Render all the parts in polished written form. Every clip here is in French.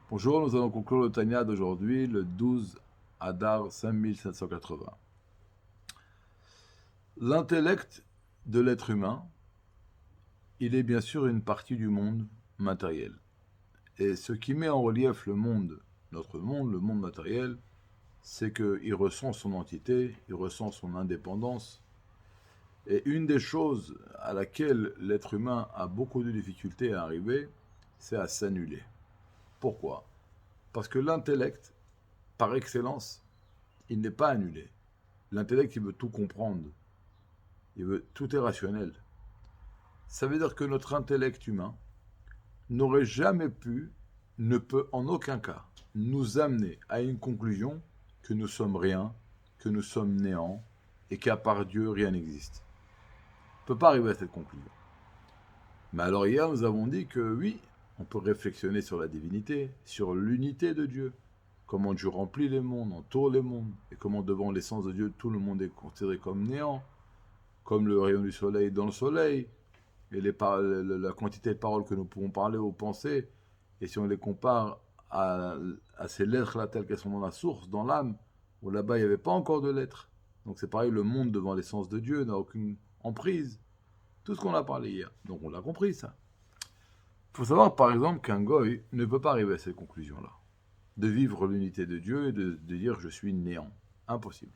Bonjour, nous allons conclure le Tanya d'aujourd'hui, le 12 Adar 5780. L'intellect de l'être humain, il est bien sûr une partie du monde matériel. Et ce qui met en relief le monde, notre monde, le monde matériel, c'est qu'il ressent son entité, il ressent son indépendance. Et une des choses à laquelle l'être humain a beaucoup de difficultés à arriver, c'est à s'annuler. Pourquoi ? Parce que l'intellect, par excellence, il n'est pas annulé. L'intellect, il veut tout comprendre. Tout est rationnel. Ça veut dire que notre intellect humain n'aurait jamais pu, ne peut en aucun cas, nous amener à une conclusion que nous sommes rien, que nous sommes néant, et qu'à part Dieu, rien n'existe. On ne peut pas arriver à cette conclusion. Mais alors hier, nous avons dit que oui, on peut réflexionner sur la divinité, sur l'unité de Dieu, comment Dieu remplit les mondes, entoure les mondes, et comment devant l'essence de Dieu, tout le monde est considéré comme néant, comme le rayon du soleil dans le soleil, et la quantité de paroles que nous pouvons parler ou penser, et si on les compare à ces lettres là telles qu'elles sont dans la source, dans l'âme, où là-bas il n'y avait pas encore de lettres. Donc c'est pareil, le monde devant l'essence de Dieu n'a aucune emprise. Tout ce qu'on a parlé hier. Donc on l'a compris ça. Il faut savoir par exemple qu'un goy ne peut pas arriver à cette conclusion-là. De vivre l'unité de Dieu et de dire je suis néant. Impossible.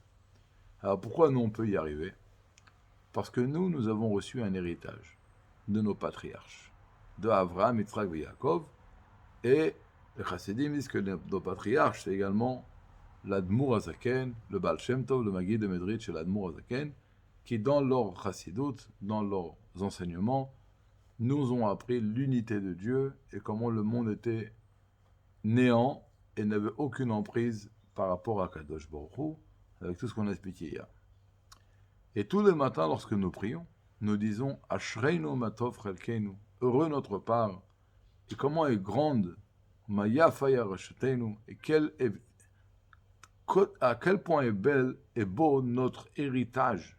Alors pourquoi nous on peut y arriver ? Parce que nous avons reçu un héritage de nos patriarches, de Avraham, Yitzhak et Yaakov, et les chassidim disent que nos patriarches, c'est également l'Admour Hazaken, le Baal Shem Tov, le Maggid de Medritch et l'Admour Hazaken, qui dans leur chassidut, dans leurs enseignements, nous ont appris l'unité de Dieu et comment le monde était néant et n'avait aucune emprise par rapport à Kadosh Baruch Hu, avec tout ce qu'on a expliqué hier. Et tous les matins, lorsque nous prions, nous disons Ashreinu matov chelkeinu, heureux notre part, et comment est grande Maya faya rashetenu, et à quel point est belle et beau notre héritage.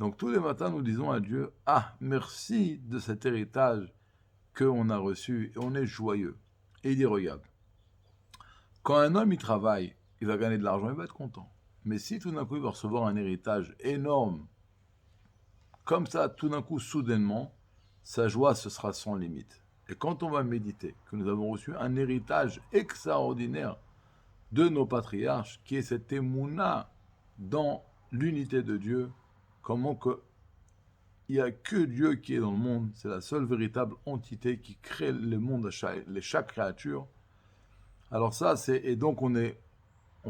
Donc tous les matins, nous disons à Dieu ah, merci de cet héritage qu'on a reçu, et on est joyeux. Et il dit regarde, quand un homme il travaille, il va gagner de l'argent, il va être content. Mais si tout d'un coup il va recevoir un héritage énorme, comme ça, tout d'un coup, soudainement, sa joie, ce sera sans limite. Et quand on va méditer que nous avons reçu un héritage extraordinaire de nos patriarches, qui est cette émouna dans l'unité de Dieu, comment que il n'y a que Dieu qui est dans le monde, c'est la seule véritable entité qui crée le monde, chaque créature. Alors ça, et donc on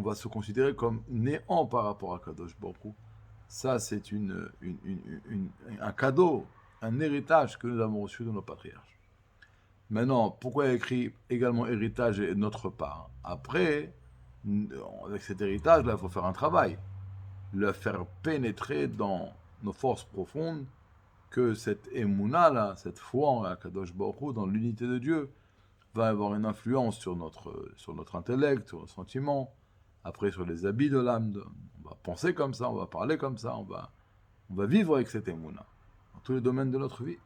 va se considérer comme néant par rapport à Kadosh Baruch Hu. Ça, c'est un cadeau, un héritage que nous avons reçu de nos patriarches. Maintenant, pourquoi il y a écrit également héritage et notre part ? Après, avec cet héritage-là, il faut faire un travail. Le faire pénétrer dans nos forces profondes, que cette émouna-là, cette foi en la Kadosh Baruch Hu, dans l'unité de Dieu, va avoir une influence sur notre intellect, sur nos sentiments, après sur les habits de l'âme. On va penser comme ça, on va parler comme ça, on va vivre avec cette émouna, dans tous les domaines de notre vie.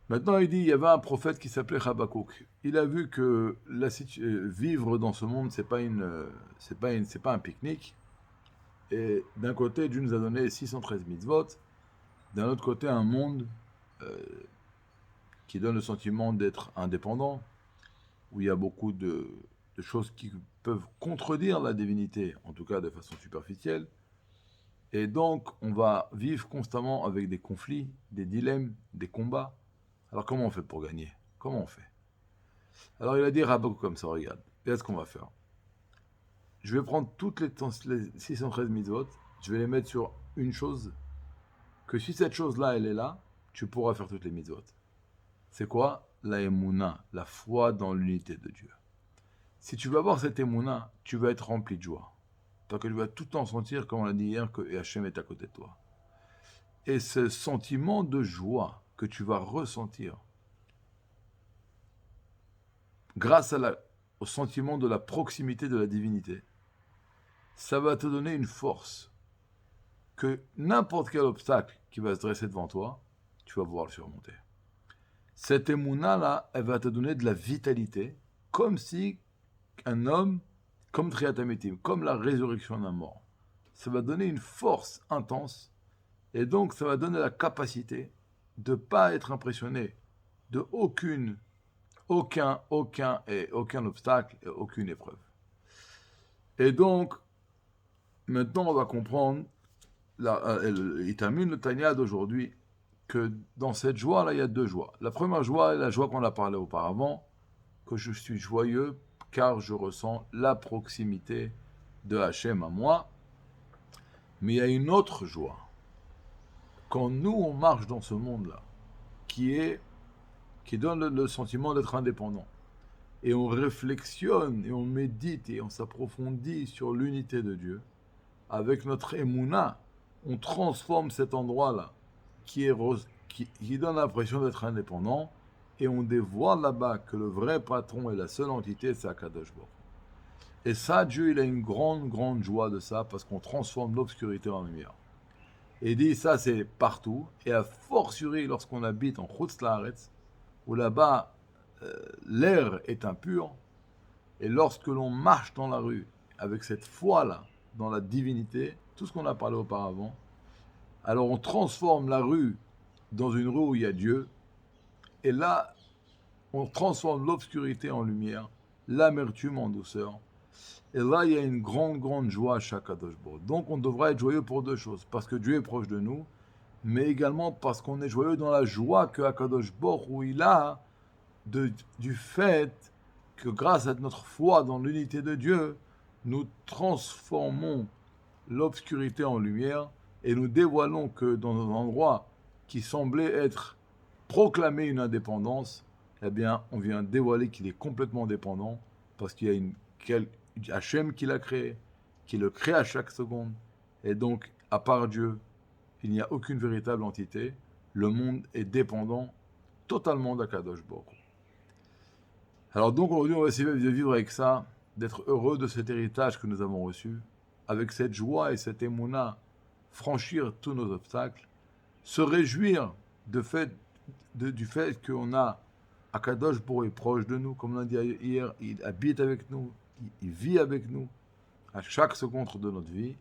Maintenant, il dit, il y avait un prophète qui s'appelait Habakkuk. Il a vu que vivre dans ce monde, c'est pas un pique-nique. Et d'un côté, Dieu nous a donné 613 mitzvot. D'un autre côté, un monde qui donne le sentiment d'être indépendant, où il y a beaucoup de choses qui peuvent contredire la divinité, en tout cas de façon superficielle. Et donc, on va vivre constamment avec des conflits, des dilemmes, des combats. Alors, comment on fait pour gagner ? Comment on fait ? Alors, il a dit Habakkuk comme ça, regarde. Regarde ce qu'on va faire. Je vais prendre toutes les 613 mitzvot, je vais les mettre sur une chose, que si cette chose-là, elle est là, tu pourras faire toutes les mitzvot. C'est quoi ? La émouna, la foi dans l'unité de Dieu. Si tu vas avoir cette émouna, tu vas être rempli de joie. Parce que tu vas tout le temps sentir, comme on l'a dit hier, que Hachem est à côté de toi. Et ce sentiment de joie que tu vas ressentir, grâce au sentiment de la proximité de la divinité, ça va te donner une force que n'importe quel obstacle qui va se dresser devant toi, tu vas pouvoir le surmonter. cette émouna-là, elle va te donner de la vitalité, comme si un homme, comme Triat Hametim, comme la résurrection d'un mort. Ça va donner une force intense, et donc ça va donner la capacité de ne pas être impressionné de aucun obstacle et aucune épreuve. Et donc, maintenant on va comprendre, il termine le Tanya d'aujourd'hui, que dans cette joie-là, il y a deux joies. La première joie est la joie qu'on a parlé auparavant, que je suis joyeux car je ressens la proximité de Hachem à moi. Mais il y a une autre joie. Quand nous, on marche dans ce monde-là, qui donne le sentiment d'être indépendant, et on réflexionne, et on médite, et on s'approfondit sur l'unité de Dieu, avec notre émouna, on transforme cet endroit-là, qui donne l'impression d'être indépendant, et on dévoile là-bas que le vrai patron et la seule entité, c'est Akadosh Baruch. Et ça, Dieu, il a une grande, grande joie de ça, parce qu'on transforme l'obscurité en lumière. Et il dit, ça, c'est partout, et à fortiori, lorsqu'on habite en Chutz Laaretz, où là-bas, l'air est impur, et lorsque l'on marche dans la rue, avec cette foi-là, dans la divinité, tout ce qu'on a parlé auparavant, alors on transforme la rue dans une rue où il y a Dieu, et là, on transforme l'obscurité en lumière, l'amertume en douceur, et là, il y a une grande, grande joie à chaque Kadosh Baruch. Donc, on devra être joyeux pour deux choses, parce que Dieu est proche de nous, mais également parce qu'on est joyeux dans la joie que Akadosh Baruch où il a du fait que grâce à notre foi dans l'unité de Dieu, nous transformons l'obscurité en lumière et nous dévoilons que dans un endroit qui semblait être proclamé une indépendance, eh bien, on vient dévoiler qu'il est complètement dépendant parce qu'il y a Hachem qui l'a créé, qui le crée à chaque seconde. Et donc, à part Dieu, il n'y a aucune véritable entité. Le monde est dépendant totalement d'Akadosh Baruch. Alors donc, aujourd'hui, on va essayer de vivre avec ça, d'être heureux de cet héritage que nous avons reçu, avec cette joie et cette émouna, franchir tous nos obstacles, se réjouir du fait qu'on a Akadosh Baruch est proche de nous, comme on l'a dit hier, il habite avec nous, il vit avec nous à chaque seconde de notre vie.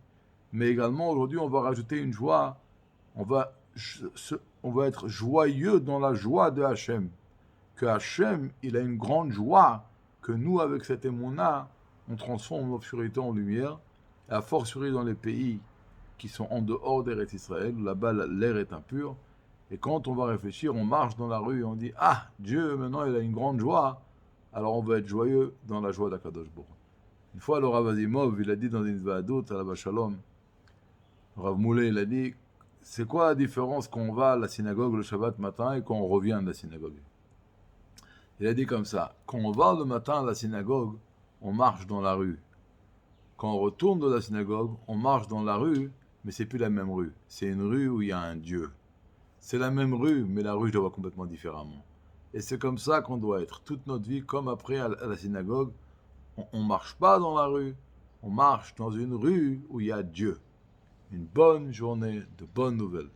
Mais également, aujourd'hui, on va rajouter une joie. On va être joyeux dans la joie de Hachem. Que Hachem, il a une grande joie que nous, avec cette émouna, on transforme l'obscurité en lumière. Et à fortiori dans les pays qui sont en dehors d'Eretz Israël, là-bas l'air est impur. Et quand on va réfléchir, on marche dans la rue et on dit « Ah, Dieu, maintenant, il a une grande joie. » Alors on va être joyeux dans la joie d'Akadosh Baruch. Une fois, le Rav Azimov, il a dit dans une Vaadot, à la Shalom, le Rav Moulay, il a dit « C'est quoi la différence quand on va à la synagogue le Shabbat matin et quand on revient de la synagogue ?» Il a dit comme ça, quand on va le matin à la synagogue, on marche dans la rue. Quand on retourne de la synagogue, on marche dans la rue, mais c'est plus la même rue. C'est une rue où il y a un Dieu. C'est la même rue, mais la rue, je la vois complètement différemment. Et c'est comme ça qu'on doit être toute notre vie, comme après à la synagogue. On ne marche pas dans la rue, on marche dans une rue où il y a Dieu. Une bonne journée, de bonnes nouvelles.